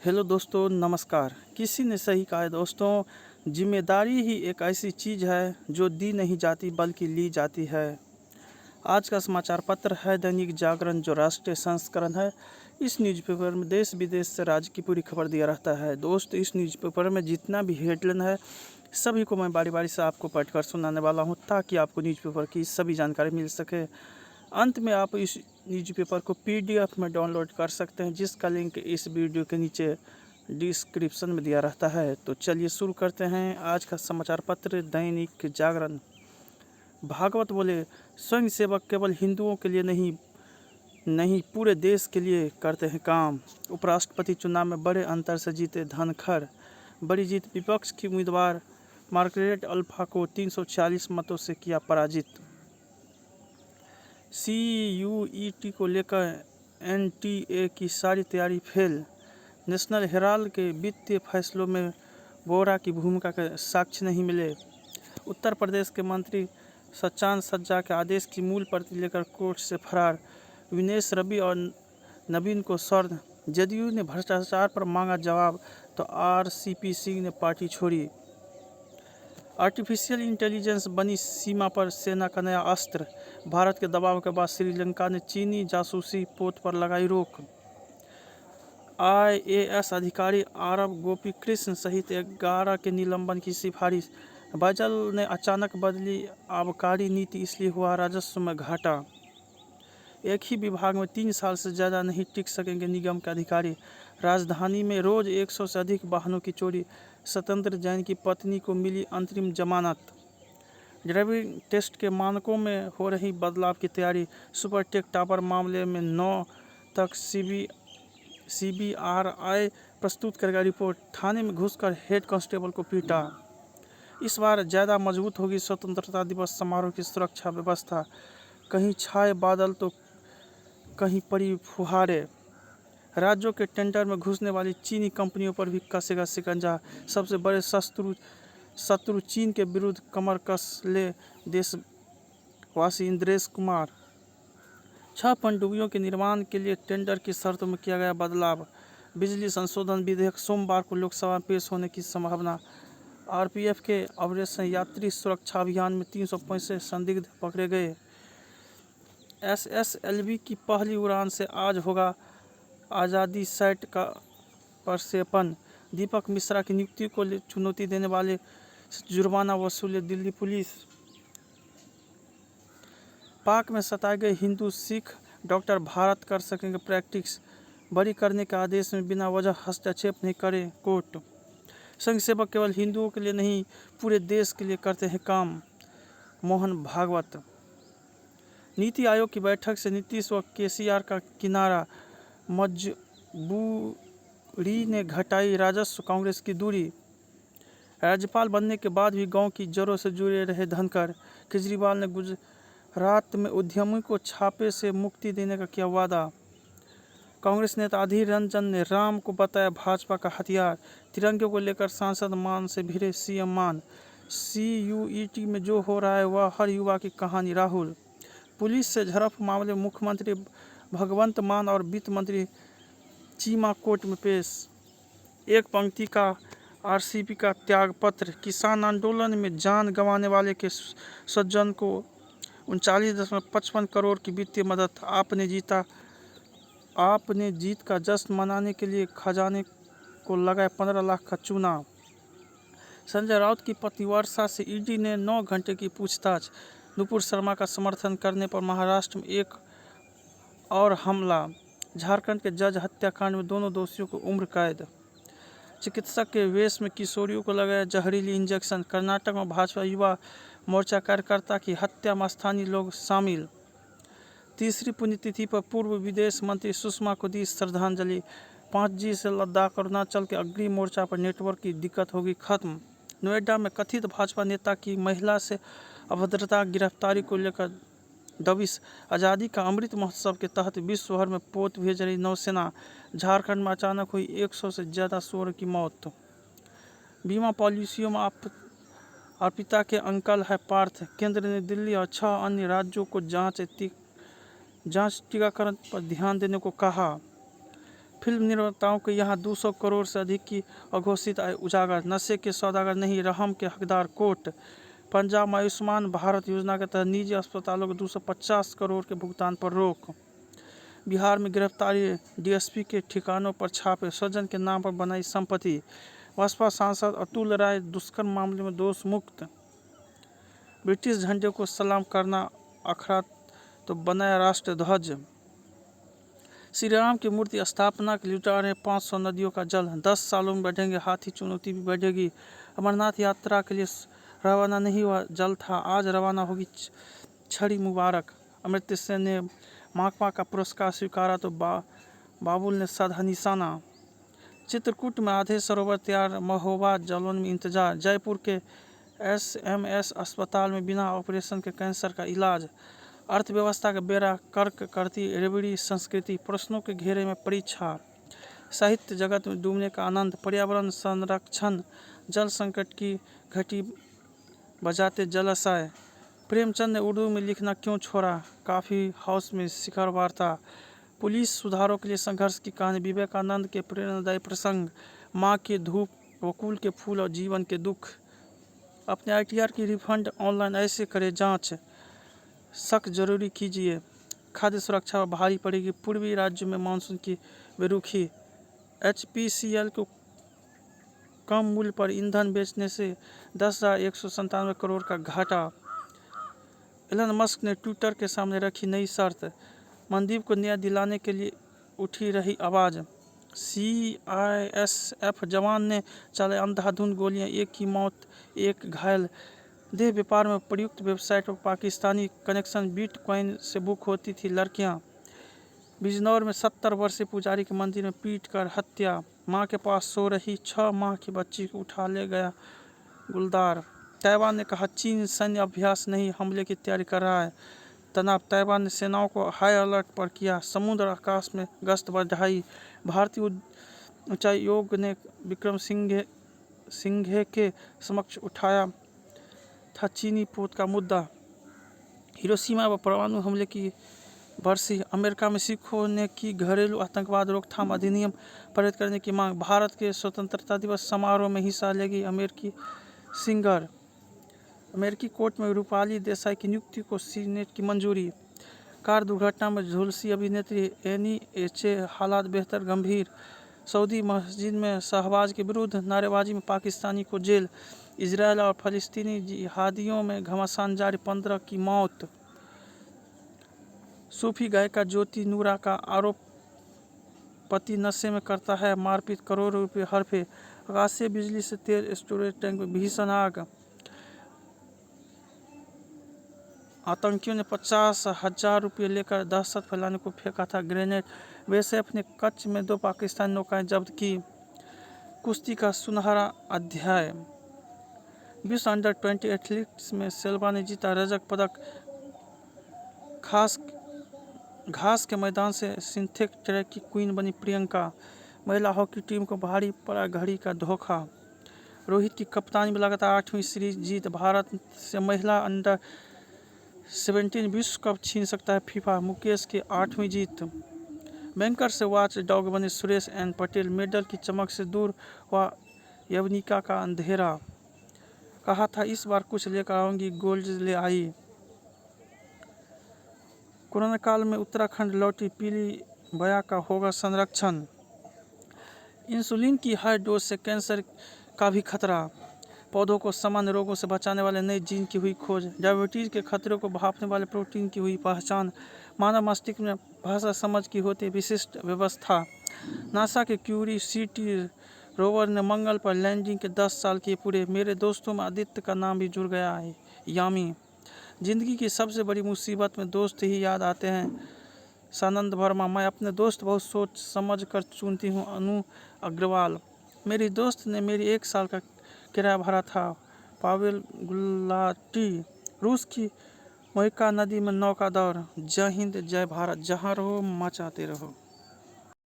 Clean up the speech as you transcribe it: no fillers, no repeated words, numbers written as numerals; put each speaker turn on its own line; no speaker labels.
Hello दोस्तों, नमस्कार। किसी ने सही कहा है दोस्तों, जिम्मेदारी ही एक ऐसी चीज़ है जो दी नहीं जाती बल्कि ली जाती है। आज का समाचार पत्र है दैनिक जागरण, जो राष्ट्रीय संस्करण है। इस न्यूज़पेपर में देश विदेश से राज्य की पूरी खबर दिया रहता है। दोस्त, इस न्यूज़पेपर में जितना भी हेडलाइन है सभी को मैं बारी बारी से आपको पढ़कर सुनाने वाला हूँ, ताकि आपको न्यूज़पेपर की सभी जानकारी मिल सके। अंत में आप इस न्यूज़पेपर को पीडीएफ में डाउनलोड कर सकते हैं, जिसका लिंक इस वीडियो के नीचे डिस्क्रिप्शन में दिया रहता है। तो चलिए शुरू करते हैं आज का समाचार पत्र दैनिक जागरण। भागवत बोले, स्वयं सेवक केवल हिंदुओं के लिए नहीं पूरे देश के लिए करते हैं काम। उपराष्ट्रपति चुनाव में बड़े अंतर से जीते धनखड़। बड़ी जीत, विपक्ष की उम्मीदवार मार्गरेट अल्फा को 340 मतों से किया पराजित। CUET को लेकर NTA की सारी तैयारी फेल। नेशनल हेराल्ड के वित्तीय फैसलों में वोरा की भूमिका के साक्ष्य नहीं मिले। उत्तर प्रदेश के मंत्री सचान सज्जा के आदेश की मूल प्रति लेकर कोर्ट से फरार। विनेश रवि और नवीन को स्वर्ग। जदयू ने भ्रष्टाचार पर मांगा जवाब तो RCP सिंह ने पार्टी छोड़ी। आर्टिफिशियल इंटेलिजेंस बनी सीमा पर सेना का नया अस्त्र। भारत के दबाव के बाद श्रीलंका ने चीनी जासूसी पोत पर लगाई रोक। IAS अधिकारी आरव गोपी कृष्ण सहित 11 के निलंबन की सिफारिश। बादल ने अचानक बदली आबकारी नीति, इसलिए हुआ राजस्व में घाटा। एक ही विभाग में 3 साल से ज़्यादा नहीं टिक सकेंगे निगम के अधिकारी। राजधानी में रोज 100 से अधिक वाहनों की चोरी। सत्येंद्र जैन की पत्नी को मिली अंतरिम जमानत। ड्राइविंग टेस्ट के मानकों में हो रही बदलाव की तैयारी। सुपरटेक टावर मामले में 9 तक CBRI प्रस्तुत करेगा रिपोर्ट। थाने में घुसकर हेड कांस्टेबल को पीटा। इस बार ज़्यादा मजबूत होगी स्वतंत्रता दिवस समारोह की सुरक्षा व्यवस्था। कहीं छाए बादल तो कहीं पड़ी फुहारें। राज्यों के टेंडर में घुसने वाली चीनी कंपनियों पर भी कसेगा शिकंजा। सबसे बड़े शत्रु चीन के विरुद्ध कमर कस ले देशवासी इंद्रेश कुमार। 6 पनडुब्बियों के निर्माण के लिए टेंडर की शर्तों में किया गया बदलाव। बिजली संशोधन विधेयक सोमवार को लोकसभा में पेश होने की संभावना। RPF के ऑपरेशन यात्री सुरक्षा अभियान में 365 संदिग्ध पकड़े गए। SSLV की पहली उड़ान से आज होगा आज़ादी सैट का प्रक्षेपण। दीपक मिश्रा की नियुक्ति को चुनौती देने वाले से जुर्माना वसूले दिल्ली पुलिस। पाक में सताए गए हिंदू सिख डॉक्टर भारत कर सकेंगे प्रैक्टिस। बरी करने के आदेश में बिना वजह हस्तक्षेप नहीं करे कोर्ट। संघ सेवक केवल हिंदुओं के लिए नहीं पूरे देश के लिए करते हैं काम। मोहन भागवत। नीति आयोग की बैठक से नीतीश व KCR का किनारा। मजबूरी ने घटाई राजस्व कांग्रेस की दूरी। राज्यपाल बनने के बाद भी गांव की जड़ों से जुड़े रहे धनखड़। केजरीवाल ने गुजरात में उद्यमी को छापे से मुक्ति देने का किया वादा। कांग्रेस नेता अधीर रंजन ने राम को बताया भाजपा का हथियार। तिरंगे को लेकर सांसद मान से भिड़े CM मान। CUET में जो हो रहा है वह हर युवा की कहानी। राहुल। पुलिस से झड़प मामले में मुख्यमंत्री भगवंत मान और वित्त मंत्री चीमा कोर्ट में पेश। एक पंक्ति का RCP का त्याग पत्र। किसान आंदोलन में जान गंवाने वाले के स्वजन को 39.55 करोड़ की वित्तीय मदद। आपने जीत का जश्न मनाने के लिए खजाने को लगाए 15 लाख का चूना। संजय राउत की पत्नी वर्षा से ED ने 9 घंटे की पूछताछ। नुपुर शर्मा का समर्थन करने पर महाराष्ट्र में एक और हमला। झारखंड के जज हत्याकांड में दोनों दोषियों को उम्र कैद। चिकित्सक के वेश में किशोरियों को लगाया जहरीली इंजेक्शन। कर्नाटक में भाजपा युवा मोर्चा कार्यकर्ता की हत्या में स्थानीय लोग शामिल। तीसरी पुण्यतिथि पर पूर्व विदेश मंत्री सुषमा को दी श्रद्धांजलि। 5G से लद्दाख और अरुणाचल के अग्रिम मोर्चा पर नेटवर्क की दिक्कत होगी खत्म। नोएडा में कथित भाजपा नेता की महिला से अभद्रता गिरफ्तारी को लेकर दबिश। आज़ादी का अमृत महोत्सव के तहत विश्व भर में पोत भेज रही नौसेना। झारखंड में अचानक हुई 100 से ज़्यादा सूअर की मौत। बीमा पॉलिसियों में अर्पिता के अंकल है पार्थ। केंद्र ने दिल्ली और 6 अन्य राज्यों को जांच टीकाकरण पर ध्यान देने को कहा। फिल्म निर्माताओं के यहाँ 200 करोड़ से अधिक की अघोषित आय उजागर। नशे के सौदागर नहीं, रहम के हकदार कोर्ट। पंजाब में आयुष्मान भारत योजना के तहत निजी अस्पतालों को 250 करोड़ के भुगतान पर रोक। बिहार में गिरफ्तारी, डीएसपी के ठिकानों पर छापे, स्वजन के नाम पर बनाई संपत्ति। बसपा सांसद अतुल राय दुष्कर्म मामले में दोष मुक्त। ब्रिटिश झंडे को सलाम करना अखड़ा तो बनाया राष्ट्र ध्वज। श्री राम की मूर्ति स्थापना के लिए जुटा रहे 500 नदियों का जल। 10 सालों में बढ़ेंगे हाथी, चुनौती भी बढ़ेगी। अमरनाथ यात्रा के लिए रवाना नहीं हुआ जल था, आज रवाना होगी छड़ी मुबारक। अमृत सेन ने महात्मा का पुरस्कार स्वीकारा तो बाबुल ने साधा निशाना। चित्रकूट में आधे सरोवर तैयार, महोबा जालौन में इंतजार। जयपुर के एसएमएस अस्पताल में बिना ऑपरेशन के कैंसर का इलाज। अर्थव्यवस्था का बेड़ा कर्क करती रेवड़ी संस्कृति, प्रश्नों के घेरे में परीक्षा। साहित्य जगत में डूबने का आनंद, पर्यावरण संरक्षण, जल संकट की घटी बजाते जलाशय। प्रेमचंद ने उर्दू में लिखना क्यों छोड़ा, कॉफी हाउस में शिखर वार्ता। पुलिस सुधारों के लिए संघर्ष की कहानी, विवेकानंद के प्रेरणादायी प्रसंग। माँ की धूप, वकूल के फूल और जीवन के दुख। अपने आईटीआर की रिफंड ऑनलाइन ऐसे करें जांच, शक जरूरी कीजिए। खाद्य सुरक्षा पर भारी पड़ेगी, पूर्वी राज्यों में मानसून की बेरुखी। एचपीसीएल को कम मूल्य पर ईंधन बेचने से 10,197 करोड़ का घाटा। एलन मस्क ने ट्विटर के सामने रखी नई शर्त, मनदीप को न्याय दिलाने के लिए उठी रही आवाज़। सीआईएसएफ जवान ने चलाए अंधाधुंध गोलियां, एक की मौत, एक घायल। देह व्यापार में प्रयुक्त वेबसाइट पर पाकिस्तानी कनेक्शन, बिटकॉइन से बुक होती थी लड़कियां। बिजनौर में 70 वर्षीय पुजारी के मंदिर में पीट कर हत्या। मां के पास सो रही 6 माह की बच्ची को उठा ले गया गुलदार। ताइवान ने कहा चीन सैन्य अभ्यास नहीं, हमले की तैयारी कर रहा है। तनाव, ताइवान ने सेनाओं को हाई अलर्ट पर किया, समुद्र आकाश में गश्त बढ़ाई। भारतीय उच्चायोग ने विक्रम सिंघे के समक्ष उठाया था चीनी पोत का मुद्दा। हिरोशिमा पर परमाणु हमले की बरसी। अमेरिका में सिखों ने की घरेलू आतंकवाद रोकथाम अधिनियम पारित करने की मांग। भारत के स्वतंत्रता दिवस समारोह में हिस्सा लेगी अमेरिकी सिंगर। अमेरिकी कोर्ट में रूपाली देसाई की नियुक्ति को सीनेट की मंजूरी। कार दुर्घटना में झुलसी अभिनेत्री एनी एचे, हालात बेहतर गंभीर। सऊदी मस्जिद में शहबाज के विरुद्ध नारेबाजी में पाकिस्तानी को जेल। इजरायल और फलस्तीनी जिहादियों में घमासान जारी, 15 की मौत। सूफी गायिका ज्योति नूरा का आरोप, पति नशे में करता है मारपीट, करोड़ों रुपए हड़पे। आकाशीय बिजली से तेल स्टोरेज टैंक में भीषण आग। आतंकियों ने 50,000 रुपये लेकर दहशत फैलाने को फेंका था ग्रेनेड। बीएसएफ ने कच्छ में 2 पाकिस्तानी नौकाएं जब्त की। कुश्ती का सुनहरा अध्याय। विश्व अंडर 20 एथलेटिक्स में सेल्वा ने जीता रजत पदक। घास के मैदान से सिंथेटिक ट्रैक की क्वीन बनी प्रियंका। महिला हॉकी टीम को भारी पड़ा घड़ी का धोखा। रोहित की कप्तानी में लगातार 8वीं सीरीज जीत। भारत से महिला अंडर 17 विश्व कप छीन सकता है फीफा। मुकेश की 8वीं जीत। बैंकर से वॉच डॉग बने सुरेश एन पटेल। मेडल की चमक से दूर हुआ यवनिका का अंधेरा। कहा था इस बार कुछ लेकर आऊंगी, गोल्ड ले आई। कोरोना काल में उत्तराखंड लौटी पीली बया का होगा संरक्षण। इंसुलिन की हाई डोज से कैंसर का भी खतरा। पौधों को सामान्य रोगों से बचाने वाले नए जीन की हुई खोज। डायबिटीज के खतरे को भांपने वाले प्रोटीन की हुई पहचान। मानव मस्तिष्क में भाषा समझ की होती विशिष्ट व्यवस्था। नासा के क्यूरियोसिटी रोवर ने मंगल पर लैंडिंग के 10 साल किए पूरे। मेरे दोस्तों में आदित्य का नाम भी जुड़ गया है, यामी। जिंदगी की सबसे बड़ी मुसीबत में दोस्त ही याद आते हैं, सानंद वर्मा। मैं अपने दोस्त बहुत सोच समझ कर चुनती हूँ, अनु अग्रवाल। मेरी दोस्त ने मेरी 1 साल का किराया भरा था, पावेल गुलाटी। रूस की मोइका नदी में नौका दौड़। जय हिंद, जय भारत। जहाँ रहो मचाते रहो।